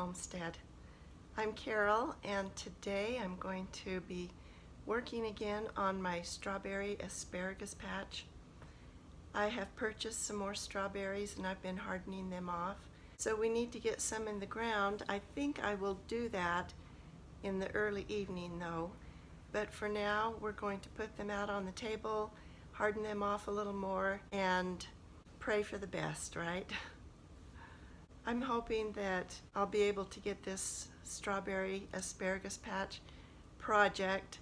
Homestead. I'm Carol, and today I'm going to be working again on my strawberry asparagus patch. I have purchased some more strawberries and I've been hardening them off. So we need to get some in the ground. I think I will do that in the early evening though. But for now we're going to put them out on the table, harden them off a little more, and pray for the best, right? I'm hoping that I'll be able to get this strawberry asparagus patch project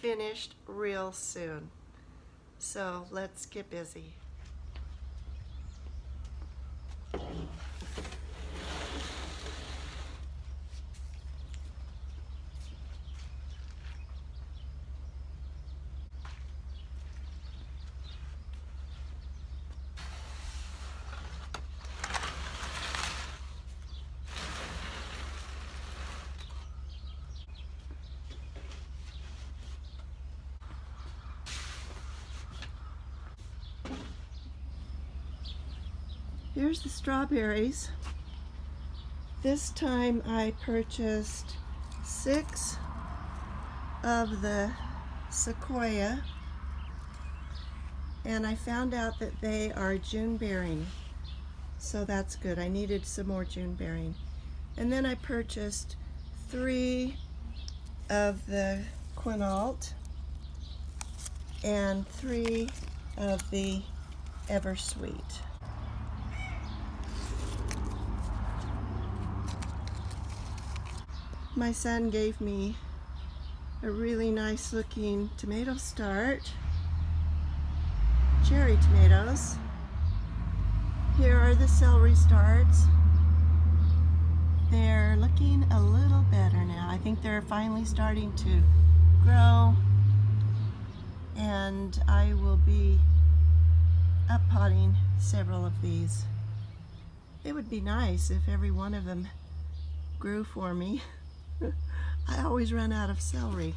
finished real soon. So let's get busy. Here's the strawberries. This time I purchased 6 of the sequoia, and I found out that they are June bearing, so that's good. I needed some more June bearing. And then I purchased 3 of the quinault and 3 of the eversweet. My son gave me a really nice looking tomato start, cherry tomatoes. Here are the celery starts. They're looking a little better now. I think they're finally starting to grow, and I will be up-potting several of these. It would be nice if every one of them grew for me. I always run out of celery.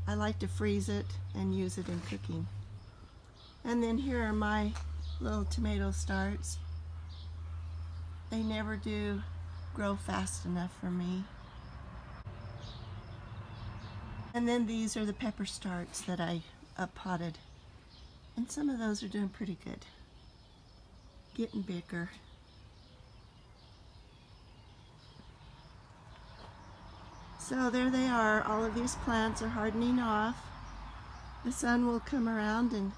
I like to freeze it and use it in cooking. And then here are my little tomato starts. They never do grow fast enough for me. And then these are the pepper starts that I up-potted. And some of those are doing pretty good. Getting bigger. So there they are. All of these plants are hardening off. The sun will come around and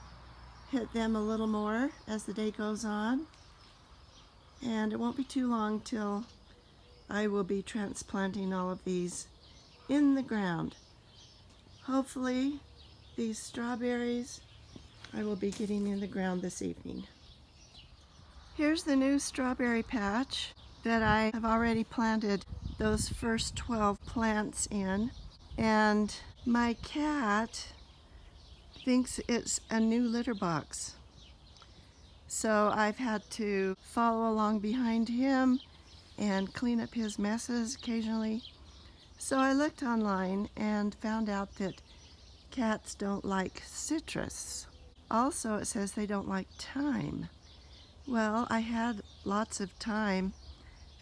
hit them a little more as the day goes on. And it won't be too long till I will be transplanting all of these in the ground. Hopefully these strawberries I will be getting in the ground this evening. Here's the new strawberry patch that I have already planted those first 12 plants in, and my cat thinks it's a new litter box. So I've had to follow along behind him and clean up his messes occasionally. So I looked online and found out that cats don't like citrus. Also, it says they don't like thyme. Well, I had lots of thyme,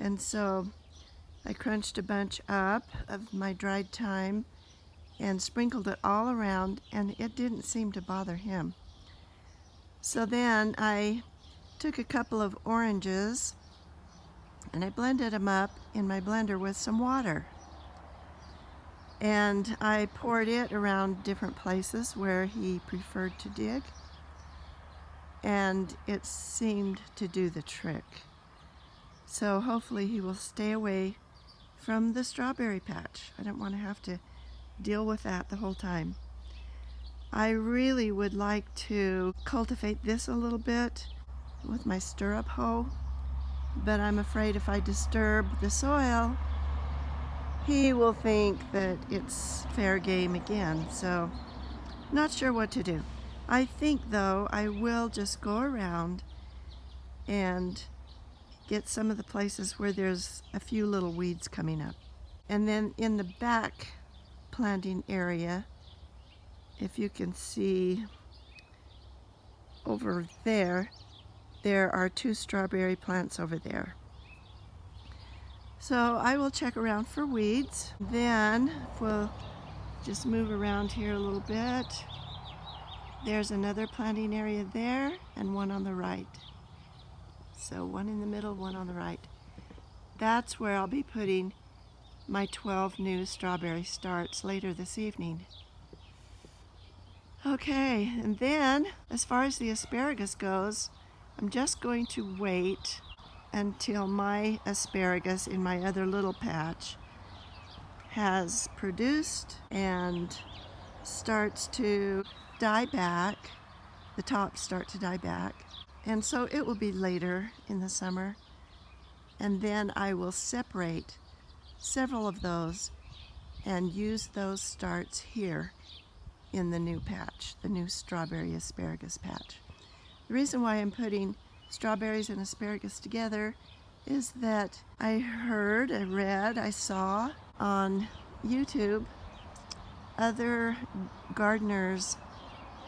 and so I crunched a bunch up of my dried thyme and sprinkled it all around, and it didn't seem to bother him. So then I took a couple of oranges and I blended them up in my blender with some water. And I poured it around different places where he preferred to dig, and it seemed to do the trick. So hopefully he will stay away from the strawberry patch. I don't want to have to deal with that the whole time. I really would like to cultivate this a little bit with my stirrup hoe, but I'm afraid if I disturb the soil, he will think that it's fair game again, so not sure what to do. I think though I will just go around and get some of the places where there's a few little weeds coming up. And then in the back planting area, if you can see over there, there are 2 strawberry plants over there. So I will check around for weeds. Then we'll just move around here a little bit. There's another planting area there and one on the right. So one in the middle, one on the right. That's where I'll be putting my 12 new strawberry starts later this evening. Okay, and then as far as the asparagus goes, I'm just going to wait until my asparagus in my other little patch has produced and starts to die back. The tops start to die back. And so it will be later in the summer. And then I will separate several of those and use those starts here in the new patch, the new strawberry asparagus patch. The reason why I'm putting strawberries and asparagus together is that I heard, I read, I saw on YouTube other gardeners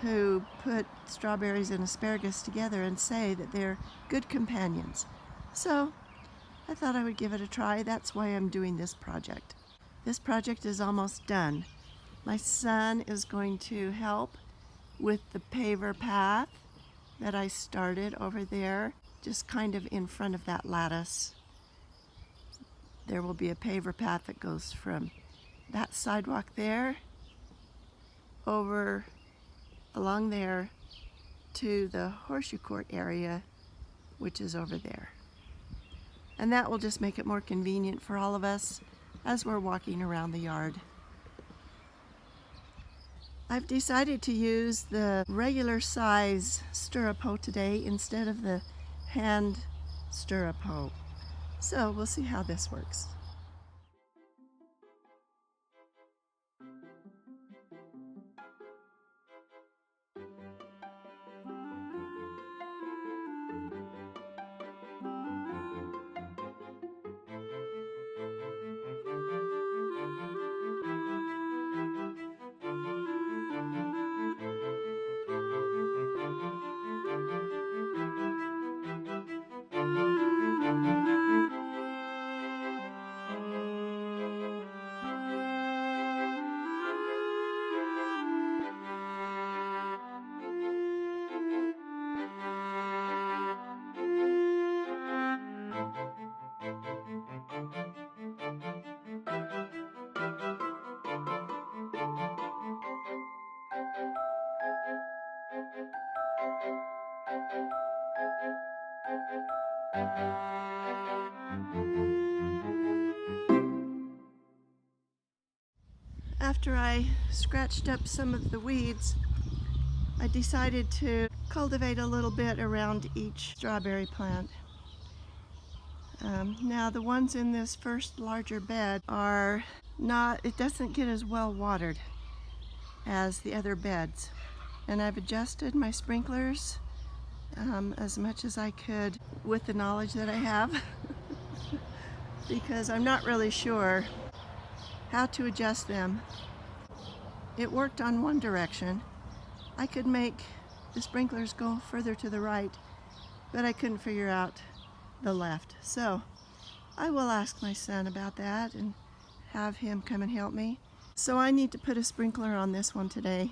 who put strawberries and asparagus together and say that they're good companions. So I thought I would give it a try. That's why I'm doing this project. This project is almost done. My son is going to help with the paver path that I started over there, just kind of in front of that lattice. There will be a paver path that goes from that sidewalk there over along there to the horseshoe court area, which is over there. And that will just make it more convenient for all of us as we're walking around the yard. I've decided to use the regular size stirrup hoe today instead of the hand stirrup hoe. So we'll see how this works. After I scratched up some of the weeds, I decided to cultivate a little bit around each strawberry plant. Now the ones in this first larger bed are not, it doesn't get as well watered as the other beds. And I've adjusted my sprinklers as much as I could with the knowledge that I have because I'm not really sure how to adjust them. It worked on one direction. I could make the sprinklers go further to the right, but I couldn't figure out the left. So I will ask my son about that and have him come and help me. So I need to put a sprinkler on this one today.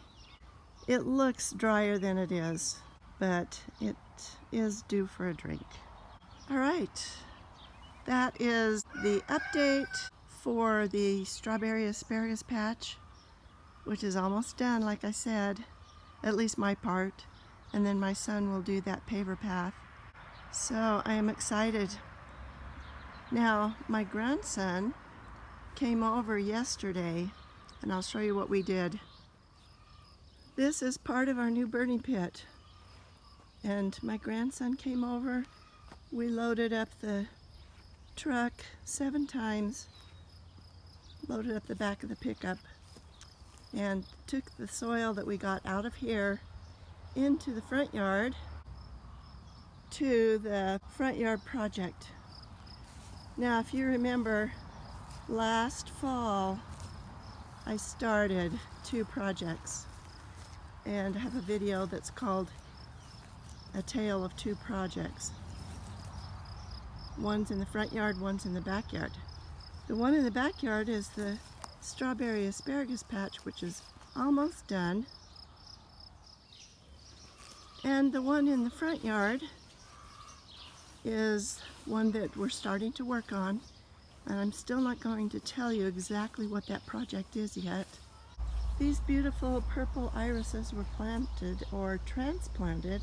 It looks drier than it is, but it is due for a drink. All right, that is the update for the strawberry asparagus patch, which is almost done, like I said, at least my part, and then my son will do that paver path. So I am excited. Now, my grandson came over yesterday, and I'll show you what we did. This is part of our new burning pit, and my grandson came over. We loaded up the truck 7 times, loaded up the back of the pickup, and took the soil that we got out of here into the front yard to the front yard project. Now, if you remember, last fall I started 2 projects, and I have a video that's called A Tale of 2 Projects. One's in the front yard, one's in the backyard. The one in the backyard is the strawberry asparagus patch, which is almost done. And the one in the front yard is one that we're starting to work on. And I'm still not going to tell you exactly what that project is yet. These beautiful purple irises were planted or transplanted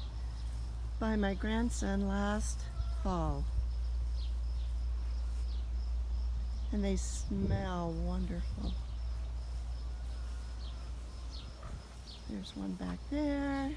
by my grandson last fall. And they smell wonderful. There's one back there.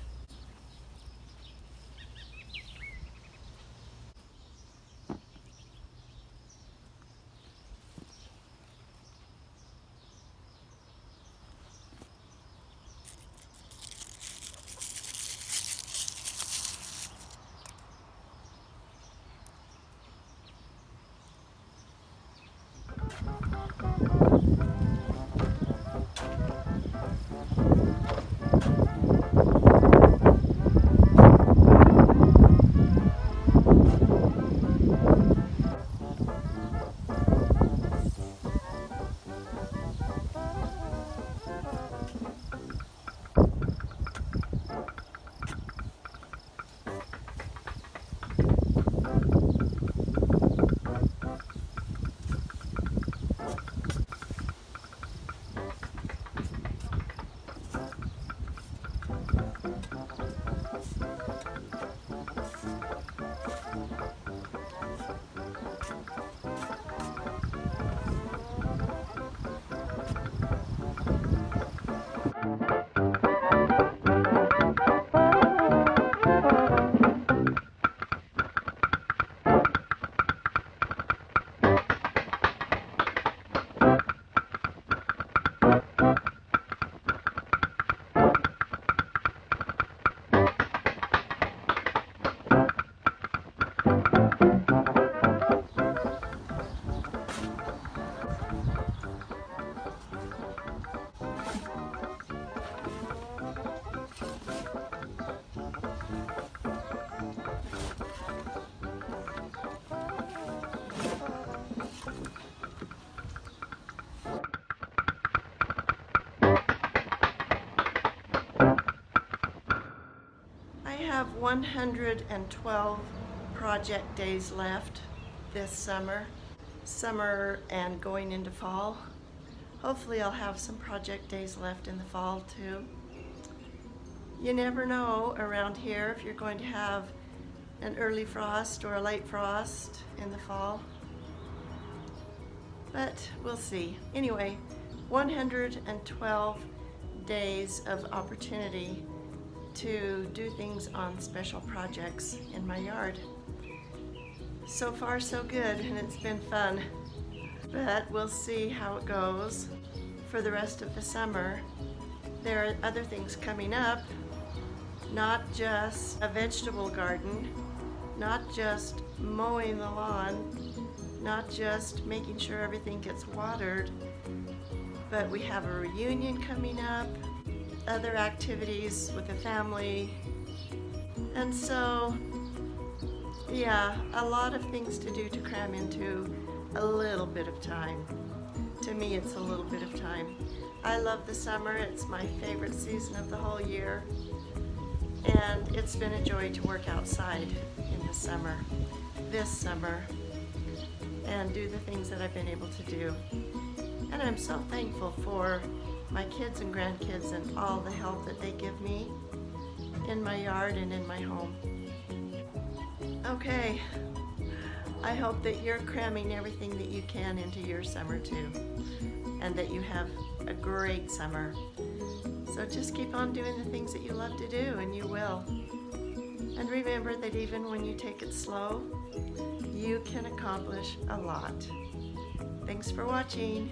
I have 112 project days left this summer and going into fall. Hopefully I'll have some project days left in the fall too. You never know around here if you're going to have an early frost or a late frost in the fall, but we'll see. Anyway, 112 days of opportunity to do things on special projects in my yard. So far so good, and it's been fun, but we'll see how it goes for the rest of the summer. There are other things coming up, not just a vegetable garden, not just mowing the lawn, not just making sure everything gets watered, but we have a reunion coming up, other activities with the family, and so yeah, a lot of things to do to cram into a little bit of time. To me, it's a little bit of time. I love the summer. It's my favorite season of the whole year, and it's been a joy to work outside in the summer, this summer, and do the things that I've been able to do. And I'm so thankful for my kids and grandkids and all the help that they give me in my yard and in my home. Okay, I hope that you're cramming everything that you can into your summer too, and that you have a great summer. So just keep on doing the things that you love to do, and you will. And remember that even when you take it slow, you can accomplish a lot. Thanks for watching.